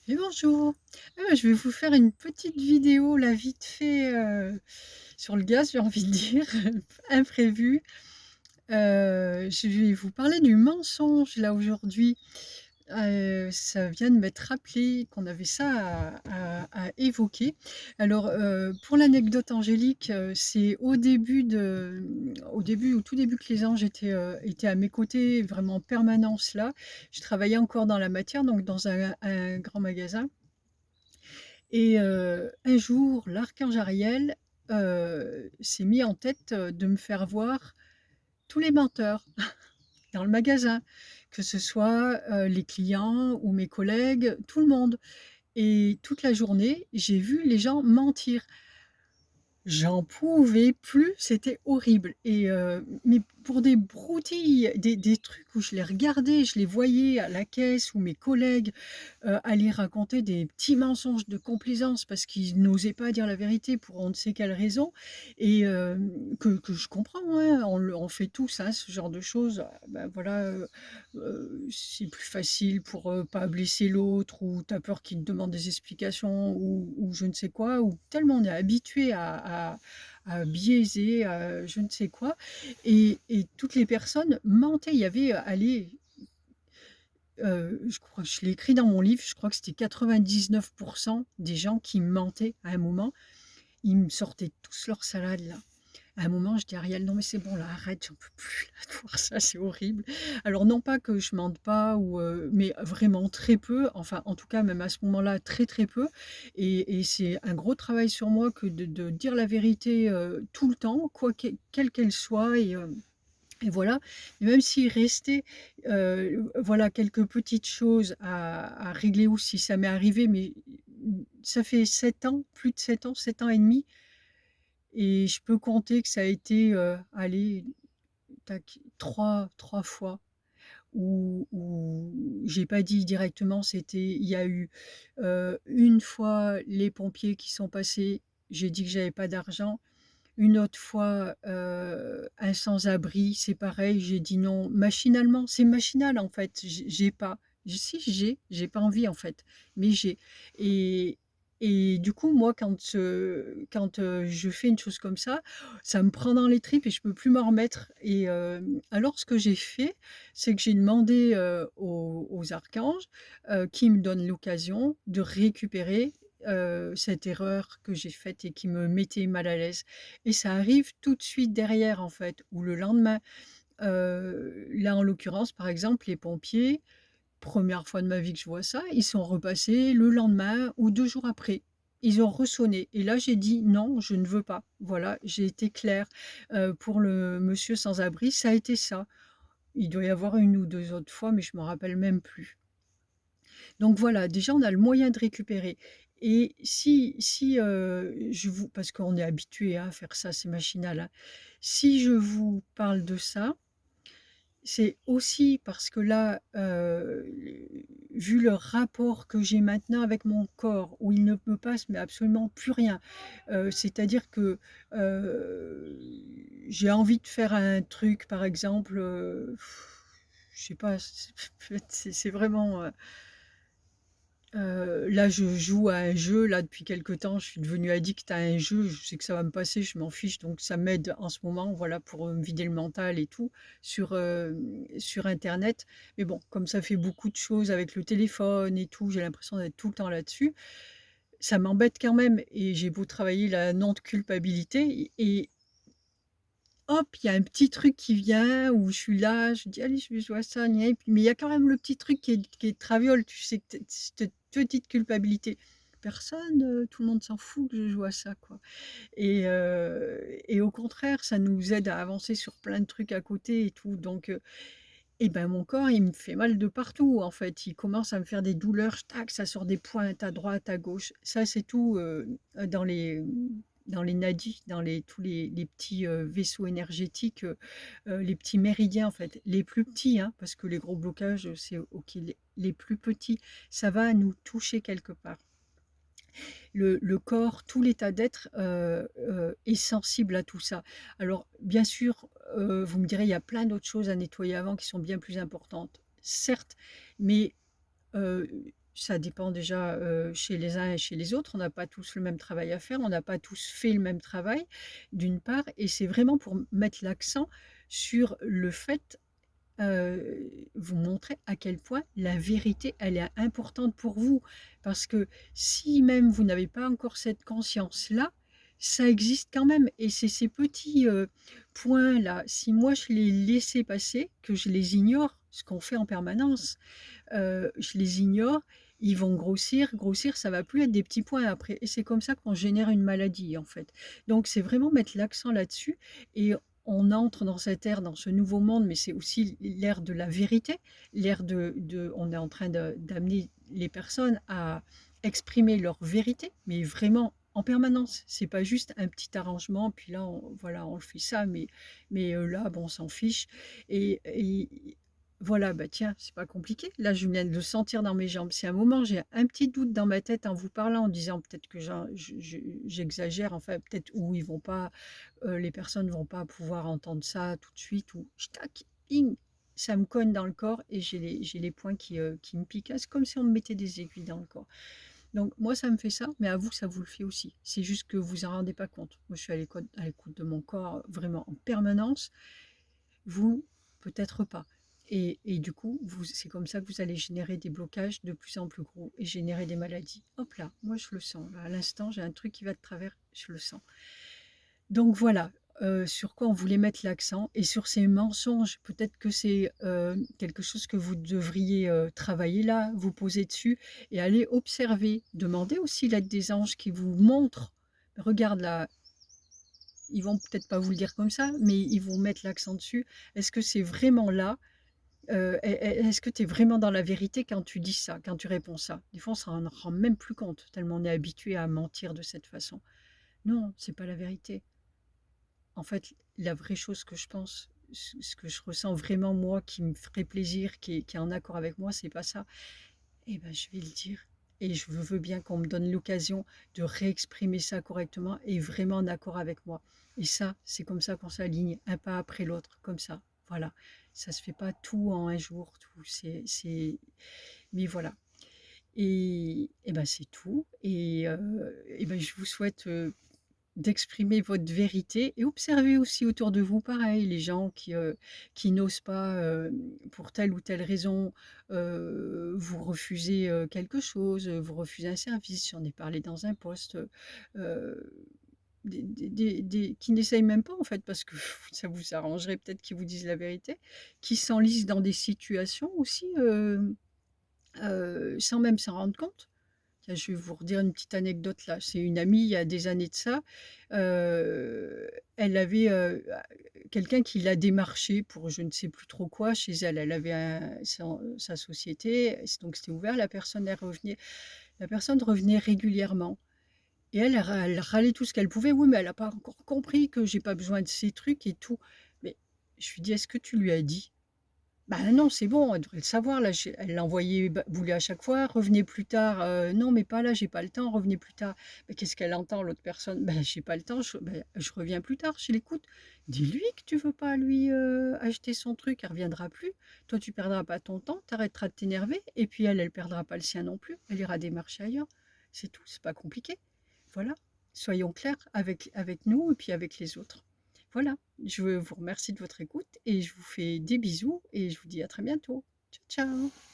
Et bonjour. Je vais vous faire une petite vidéo là vite fait, sur le gaz, j'ai envie de dire, imprévu. Je vais vous parler du mensonge là aujourd'hui. Ça vient de m'être rappelé qu'on avait ça à évoquer. Alors, pour l'anecdote angélique, c'est au tout début que les anges étaient à mes côtés, vraiment en permanence là. Je travaillais encore dans la matière, donc dans un grand magasin. Et un jour, l'archange Ariel, s'est mis en tête, de me faire voir tous les menteurs dans le magasin, que ce soit, les clients ou mes collègues, tout le monde. Et toute la journée, j'ai vu les gens mentir. J'en pouvais plus, c'était horrible. Et mais pour des broutilles, des trucs où je les regardais, je les voyais à la caisse ou mes collègues allaient raconter des petits mensonges de complaisance parce qu'ils n'osaient pas dire la vérité pour on ne sait quelle raison. Et que je comprends, hein, on fait tous, hein, ce genre de choses. Ben voilà, c'est plus facile pour pas blesser l'autre, ou tu as peur qu'il te demande des explications, ou je ne sais quoi, ou tellement on est habitué à biaiser, à je ne sais quoi. Et toutes les personnes mentaient. Il y avait, allez, je crois, je l'ai écrit dans mon livre, je crois que c'était 99 des gens qui mentaient à un moment. Ils me sortaient tous leur salade là. À un moment, je dis: «Ariel, non mais c'est bon là, arrête, j'en peux plus là de voir ça, c'est horrible». Alors non pas que je mente pas, ou mais vraiment très peu, enfin en tout cas même à ce moment-là, très, très peu. Et c'est un gros travail sur moi que de dire la vérité, tout le temps, quoi quelle qu'elle soit. Et voilà. Et même s'il restait, voilà, quelques petites choses à régler, ou si ça m'est arrivé, mais ça fait 7 ans, plus de 7 ans, 7 ans et demi. Et je peux compter que ça a été, allez, tac, trois fois où j'ai pas dit directement. Il y a eu, une fois les pompiers qui sont passés, j'ai dit que j'avais pas d'argent. Une autre fois, un sans-abri, c'est pareil, j'ai dit non machinalement. C'est machinal en fait, j'ai pas. Si j'ai pas envie en fait, mais j'ai. Et du coup, moi, quand je fais une chose comme ça me prend dans les tripes et je peux plus m'en remettre. Et alors ce que j'ai fait, c'est que j'ai demandé, aux archanges, qu'ils me donnent l'occasion de récupérer, cette erreur que j'ai faite et qui me mettait mal à l'aise. Et ça arrive tout de suite derrière, en fait, ou le lendemain. Là, en l'occurrence, par exemple, les pompiers, première fois de ma vie que je vois ça, ils sont repassés le lendemain ou 2 jours après. Ils ont ressonné et là, j'ai dit: «Non, je ne veux pas». Voilà, j'ai été claire. Pour le monsieur sans abri, ça a été ça. Il doit y avoir une ou 2 autres fois, mais je me rappelle même plus. Donc voilà, déjà on a le moyen de récupérer. Et si, je vous parce qu'on est habitué à faire ça, c'est machinal, hein. Si je vous parle de ça, c'est aussi parce que là, vu le rapport que j'ai maintenant avec mon corps, où il ne me passe mais absolument plus rien, c'est-à-dire que, heu, j'ai envie de faire un truc, par exemple, je sais pas, c'est vraiment, là, je joue à un jeu, là, depuis quelque temps, je suis devenue addict à un jeu. Je sais que ça va me passer, je m'en fiche, donc ça m'aide en ce moment, voilà, pour, me vider le mental et tout, sur internet. Mais bon, comme ça fait beaucoup de choses avec le téléphone et tout, j'ai l'impression d'être tout le temps là-dessus. Ça m'embête quand même, et j'ai beau travailler la non culpabilité, et hop, il y a un petit truc qui vient où je suis là, je dis: «Allez, je vais jouer à ça, gna» et puis mais il y a quand même le petit truc qui est traviole, tu sais, que cette petite culpabilité. Personne, tout le monde s'en fout que je joue à ça, quoi. Et au contraire, ça nous aide à avancer sur plein de trucs à côté et tout. Donc et ben, mon corps, il me fait mal de partout, en fait. Il commence à me faire des douleurs, tac, ça sort des pointes à droite, à gauche. Ça, c'est tout, dans les nadis, dans tous les petits, vaisseaux énergétiques, les petits méridiens, en fait. Les plus petits, hein, parce que les gros blocages, c'est OK. Les plus petits, ça va nous toucher quelque part. Le corps, tout l'état d'être, est sensible à tout ça. Alors bien sûr, vous me direz, il y a plein d'autres choses à nettoyer avant qui sont bien plus importantes. Certes, mais heu, Ça dépend déjà, chez les uns et chez les autres. On n'a pas tous le même travail à faire, on n'a pas tous fait le même travail, d'une part, et c'est vraiment pour mettre l'accent sur le fait, vous montrer à quel point la vérité, elle est importante pour vous. Parce que si même vous n'avez pas encore cette conscience-là, ça existe quand même, et c'est ces petits, points-là, si moi je les laissais passer, que je les ignore, ce qu'on fait en permanence, je les ignore, ils vont grossir, grossir, ça va plus être des petits points après, et c'est comme ça qu'on génère une maladie, en fait. Donc c'est vraiment mettre l'accent là-dessus, et on entre dans cette ère, dans ce nouveau monde, mais c'est aussi l'ère de la vérité, l'ère on est en train d'amener les personnes à exprimer leur vérité, mais vraiment en permanence. C'est pas juste un petit arrangement, puis là, voilà, on fait ça, mais là, bon, on s'en fiche. Et voilà, bah tiens, c'est pas compliqué. Là, je viens de le sentir dans mes jambes. C'est un moment, j'ai un petit doute dans ma tête en vous parlant, en disant peut-être que j'exagère, enfin, peut-être où ils vont pas, les personnes vont pas pouvoir entendre ça tout de suite, ou tac, ping, ça me cogne dans le corps, et j'ai les poings qui me piquent. C'est comme si on me mettait des aiguilles dans le corps. Donc, moi, ça me fait ça, mais à vous, ça vous le fait aussi. C'est juste que vous en rendez pas compte. Moi, je suis à l'écoute de mon corps vraiment en permanence. Vous, peut-être pas. Et du coup, c'est comme ça que vous allez générer des blocages de plus en plus gros et générer des maladies. Hop là, moi je le sens. Là, à l'instant, j'ai un truc qui va de travers, je le sens. Donc voilà, sur quoi on voulait mettre l'accent, et sur ces mensonges. Peut-être que c'est quelque chose que vous devriez travailler là, vous poser dessus et aller observer. Demandez aussi l'aide des anges qui vous montrent. Regarde là, ils vont peut-être pas vous le dire comme ça, mais ils vont mettre l'accent dessus. Est-ce que c'est vraiment là? Est-ce que tu es vraiment dans la vérité quand tu dis ça, quand tu réponds ça? Des fois, on s'en rend même plus compte, tellement on est habitué à mentir de cette façon. Non, c'est pas la vérité. En fait, la vraie chose que je pense, ce que je ressens vraiment moi, qui me ferait plaisir, qui est en accord avec moi, c'est pas ça. Eh ben, je vais le dire. Et je veux bien qu'on me donne l'occasion de réexprimer ça correctement et vraiment en accord avec moi. Et ça, c'est comme ça qu'on s'aligne, un pas après l'autre, comme ça. Voilà. Ça se fait pas tout en un jour, tout. Mais voilà. Et ben c'est tout. Et ben je vous souhaite d'exprimer votre vérité, et observer aussi autour de vous, pareil, les gens qui n'osent pas, pour telle ou telle raison, vous refuser quelque chose, vous refuser un service. J'en ai parlé dans un post, qui n'essayent même pas en fait, parce que ça vous arrangerait peut-être qu'ils vous disent la vérité, qui s'enlisent dans des situations aussi, sans même s'en rendre compte. Tiens, je vais vous redire une petite anecdote là. C'est une amie, il y a des années de ça. Elle avait quelqu'un qui l'a démarché pour je ne sais plus trop quoi chez elle. Elle avait sa société, donc c'était ouvert. La personne revenait régulièrement. Et elle râlait tout ce qu'elle pouvait. Oui, mais elle n'a pas encore compris que j'ai pas besoin de ces trucs et tout. Mais je lui dis, est-ce que tu lui as dit? Bah non, c'est bon, elle devrait le savoir. Là, elle l'envoyait bouler à chaque fois, revenez plus tard. Non, mais pas là, j'ai pas le temps, revenez plus tard. Mais qu'est-ce qu'elle entend, l'autre personne? Ben, j'ai pas le temps, je reviens plus tard, je l'écoute. Dis-lui que tu veux pas lui acheter son truc, elle reviendra plus. Toi, tu perdras pas ton temps, t'arrêteras de t'énerver, et puis elle perdra pas le sien non plus. Elle ira démarcher ailleurs. C'est tout, c'est pas compliqué. Voilà, soyons clairs avec nous et puis avec les autres. Voilà, je vous remercie de votre écoute et je vous fais des bisous et je vous dis à très bientôt. Ciao, ciao!